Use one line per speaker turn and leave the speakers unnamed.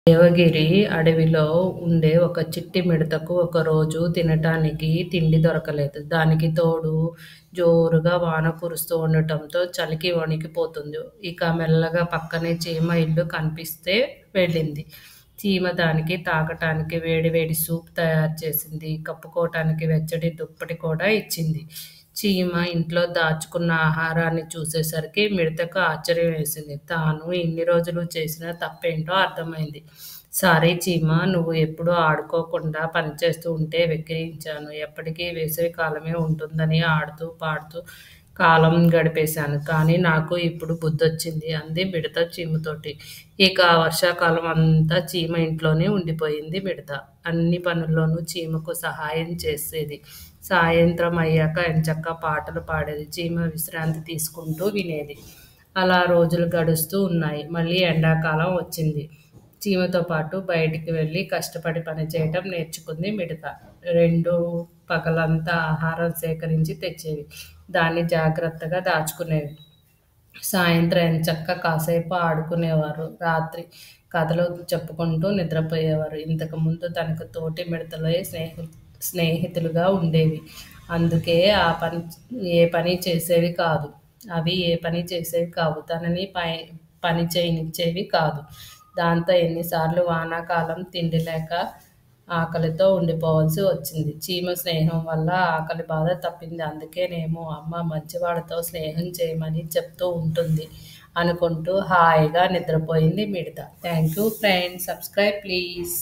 దేవగిరి అడవిలో ఉండే ఒక చిట్టి మిడతకు ఒకరోజు తినటానికి తిండి దొరకలేదు. దానికి తోడు జోరుగా వాన కురుస్తూ ఉండటంతో చలికి వణికిపోతుంది. ఇక మెల్లగా పక్కనే చీమ ఇల్లు కనిపిస్తే వెళ్ళింది. చీమ దానికి తాగటానికి వేడివేడి సూప్ తయారు చేసింది. కప్పుకోవటానికి వెచ్చటి దుప్పటి కూడా ఇచ్చింది. చీమ ఇంట్లో దాచుకున్న ఆహారాన్ని చూసేసరికి మిడతకు ఆశ్చర్యం వేసింది. తాను ఇన్ని రోజులు చేసిన తప్పేంటో అర్థమైంది. సారీ చీమ, నువ్వు ఎప్పుడూ ఆడుకోకుండా పనిచేస్తూ ఉంటే వెక్కిరించాను. ఎప్పటికీ వేసవి కాలమే ఉంటుందని ఆడుతూ పాడుతూ కాలం గడిపేశాను. కానీ నాకు ఇప్పుడు బుద్ధొచ్చింది అంది మిడత చీమతోటి. ఇక వర్షాకాలం అంతా చీమ ఇంట్లోనే ఉండిపోయింది. మిడత అన్ని పనుల్లోనూ చీమకు సహాయం చేసేది. సాయంత్రం అయ్యాక ఎంచక్కా పాటలు పాడేది. చీమ విశ్రాంతి తీసుకుంటూ వినేది. అలా రోజులు గడుస్తూ ఉన్నాయి. మళ్ళీ ఎండాకాలం వచ్చింది. చీమతో పాటు బయటికి వెళ్ళి కష్టపడి పనిచేయటం నేర్చుకుంది మిడత. రెండు పగలంతా ఆహారం సేకరించి తెచ్చేవి. దాన్ని జాగ్రత్తగా దాచుకునేవి. సాయంత్రం ఎంచక్కా కాసేపు ఆడుకునేవారు. రాత్రి కథలు చెప్పుకుంటూ నిద్రపోయేవారు. ఇంతకుముందు తనకు తోటి మిడతలే స్నేహితులుగా ఉండేవి. అందుకే ఏ పని చేసేవి కాదు. అవి ఏ పని చేసేవి కావు. తనని పని చేయనిచ్చేవి కాదు. దాంతో ఎన్నిసార్లు వానాకాలం తిండి లేక ఆకలితో ఉండిపోవాల్సి వచ్చింది. చీమ స్నేహం వల్ల ఆకలి బాధ తప్పింది. అందుకేనేమో అమ్మ మంచివాడితో స్నేహం చేయమని చెప్తూ ఉంటుంది అనుకుంటూ హాయిగా నిద్రపోయింది మిడత. Thank you friends. Subscribe please.